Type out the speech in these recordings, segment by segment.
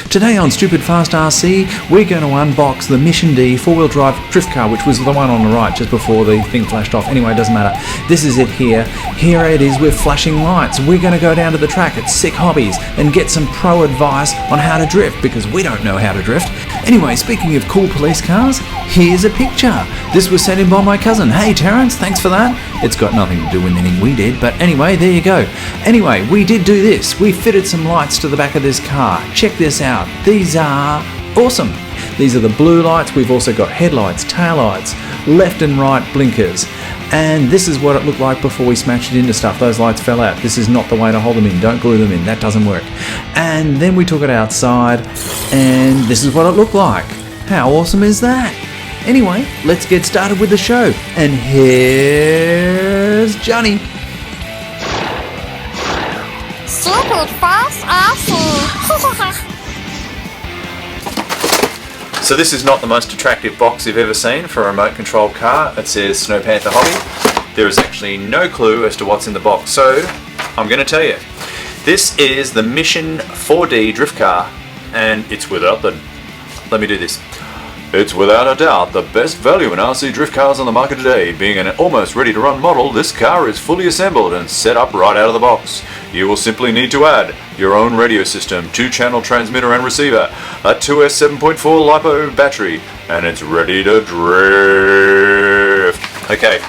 Today on Stupid Fast RC, we're going to unbox the Mission D four-wheel drive drift car, which was the one on the right just before the thing flashed off. Anyway, it doesn't matter. This is it here. Here it is with flashing lights. We're going to go down to the track at Sick Hobbies and get some pro advice on how to drift, because we don't know how to drift. Anyway, speaking of cool police cars, here's a picture. This was sent in by my cousin. Hey Terrence, thanks for that. It's got nothing to do with anything we did, but anyway, there you go. Anyway, we did do this. We fitted some lights to the back of this car. Check this out. These are awesome. These are the blue lights. We've also got headlights, taillights, left and right blinkers. And this is what it looked like before we smashed it into stuff. Those lights fell out. This is not the way to hold them in. Don't glue them in. That doesn't work. And then we took it outside, and this is what it looked like. How awesome is that? Anyway, let's get started with the show. And here's Johnny. Stupid Fast RC. So this is not the most attractive box you've ever seen for a remote controlled car. It says Snow Panther Hobby. There is actually no clue as to what's in the box, so I'm going to tell you. This is the Mission 4D drift car, and it's without the... Let me do this. It's without a doubt the best value in RC drift cars on the market today. Being an almost ready to run model, this car is fully assembled and set up right out of the box. You will simply need to add your own radio system, 2-channel transmitter and receiver, a 2S 7.4 LiPo battery, and it's ready to drift. Okay.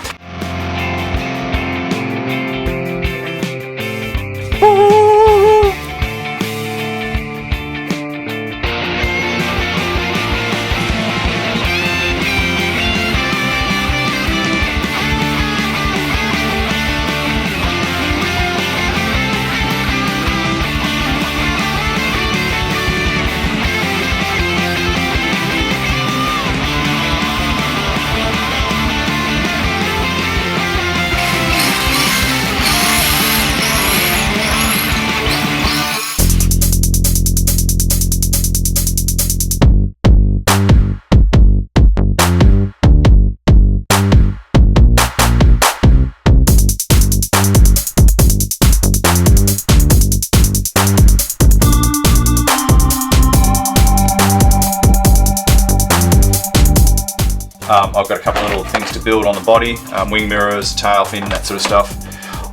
I've got a couple of little things to build on the body, wing mirrors, tail fin, that sort of stuff.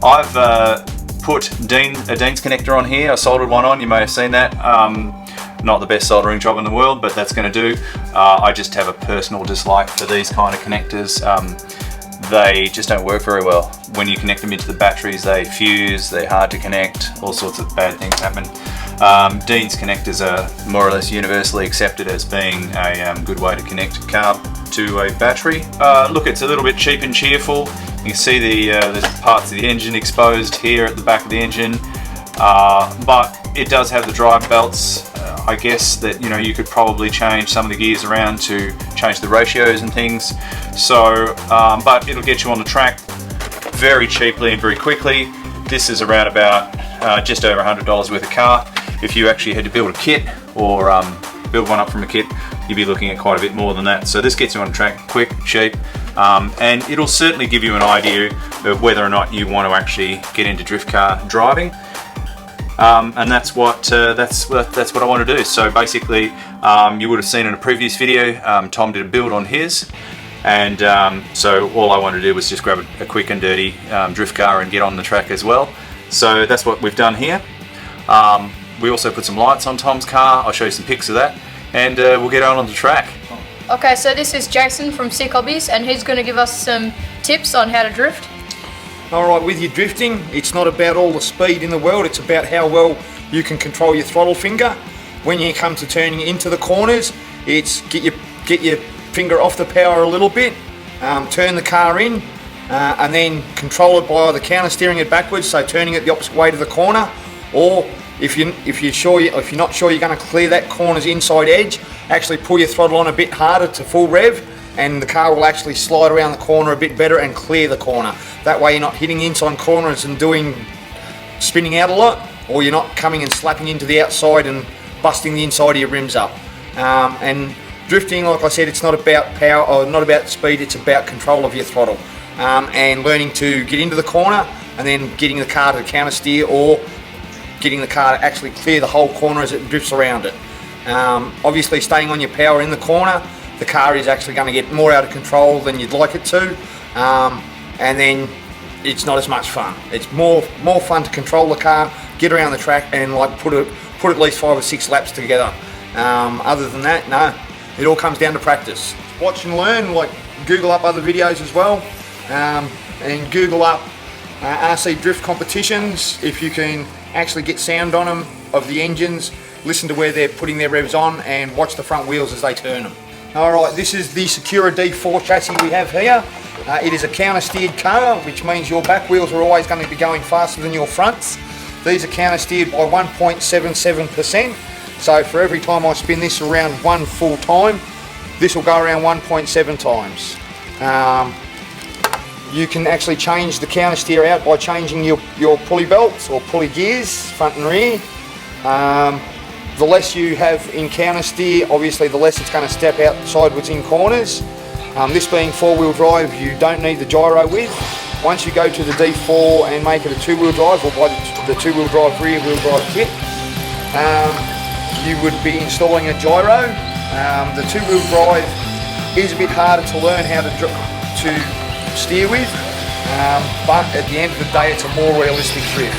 I've put a Dean's connector on here. I soldered one on, you may have seen that. Not the best soldering job in the world, but that's going to do. I just have a personal dislike for these kind of connectors. They just don't work very well. When you connect them into the batteries, they fuse, they're hard to connect, all sorts of bad things happen. Dean's connectors are more or less universally accepted as being a good way to connect a car to a battery. Look, it's a little bit cheap and cheerful. You can see the parts of the engine exposed here at the back of the engine, but it does have the drive belts. I guess that you could probably change some of the gears around to change the ratios and things. So, but it'll get you on the track very cheaply and very quickly. This is around about just over $100 worth of car. If you actually had to build a kit or build one up from a kit, you'd be looking at quite a bit more than that. So this gets you on track quick, cheap, and it'll certainly give you an idea of whether or not you want to actually get into drift car driving. And that's what I want to do. So basically, you would have seen in a previous video, Tom did a build on his, and so all I wanted to do was just grab a quick and dirty drift car and get on the track as well. So that's what we've done here. We also put some lights on Tom's car. I'll show you some pics of that, and we'll get on the track. Okay, so this is Jason from Sick Hobbies, and he's going to give us some tips on how to drift. Alright, with your drifting, it's not about all the speed in the world, it's about how well you can control your throttle finger. When you come to turning into the corners, it's get your finger off the power a little bit, turn the car in, and then control it by either counter steering it backwards, so turning it the opposite way to the corner, or if you're not sure you're going to clear that corner's inside edge, actually pull your throttle on a bit harder to full rev, and the car will actually slide around the corner a bit better and clear the corner. That way you're not hitting inside corners and spinning out a lot, or you're not coming and slapping into the outside and busting the inside of your rims up. And drifting, like I said, it's not about power or not about speed, it's about control of your throttle, and learning to get into the corner and then getting the car to counter steer, or getting the car to actually clear the whole corner as it drifts around it. Obviously staying on your power in the corner, the car is actually going to get more out of control than you'd like it to, and then it's not as much fun. It's more fun to control the car, get around the track, and like put at least 5 or 6 laps together. Other than that, no, it all comes down to practice. Watch and learn, like Google up other videos as well, and Google up RC drift competitions if you can actually get sound on them of the engines, listen to where they're putting their revs on, and watch the front wheels as they turn them. Alright, this is the Secura D4 chassis we have here. It is a counter-steered car, which means your back wheels are always going to be going faster than your fronts. These are counter-steered by 1.77%, so for every time I spin this around one full time, this will go around 1.7 times. You can actually change the counter steer out by changing your pulley belts or pulley gears, front and rear. The less you have in counter steer, obviously the less it's going to step out sideways in corners. This being 4-wheel drive, you don't need the gyro with. Once you go to the D4 and make it a 2-wheel drive, or buy the 2-wheel drive rear wheel drive kit, you would be installing a gyro. The 2-wheel drive is a bit harder to learn how to steer with, but at the end of the day it's a more realistic drift.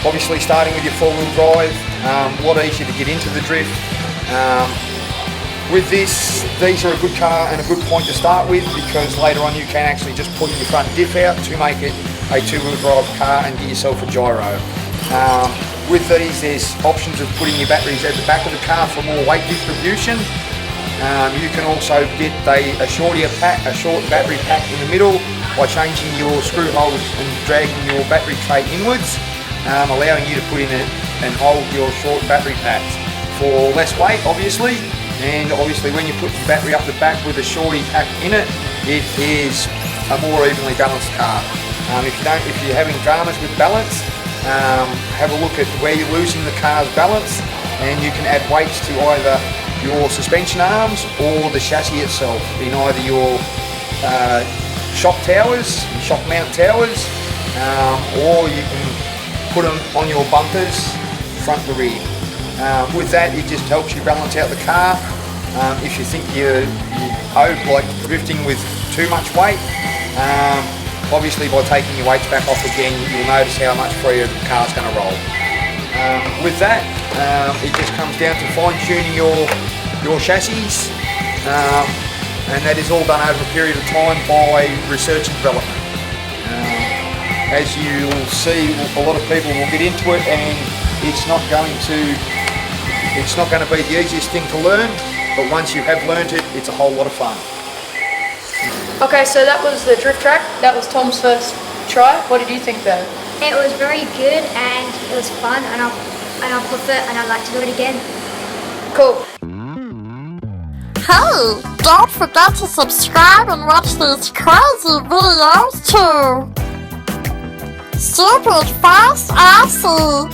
Obviously starting with your 4-wheel drive, a lot easier to get into the drift. With this, these are a good car and a good point to start with, because later on you can actually just put your front diff out to make it a 2-wheel drive car and get yourself a gyro. With these, there's options of putting your batteries at the back of the car for more weight distribution. You can also get a short battery pack in the middle by changing your screw holes and dragging your battery tray inwards, allowing you to put in and hold your short battery packs for less weight, obviously. And obviously when you put the battery up the back with a shorty pack in it, it is a more evenly balanced car. If you're having dramas with balance, have a look at where you're losing the car's balance, and you can add weights to either your suspension arms or the chassis itself in either your shock towers, shock mount towers, or you can put them on your bumpers, front to rear. With that, it just helps you balance out the car. If you think you like drifting with too much weight, obviously by taking your weights back off again, you'll notice how much freer the car's going to roll. With that, it just comes down to fine-tuning your chassis, and that is all done over a period of time by research and development. As you'll see, a lot of people will get into it, and it's not going to be the easiest thing to learn, but once you have learned it, it's a whole lot of fun. Okay, so that was the drift track. That was Tom's first try. What did you think about it? It was very good and it was fun, and I prefer and I'd like to do it again. Cool. Hey, don't forget to subscribe and watch these crazy videos too. Stupid Fast RC.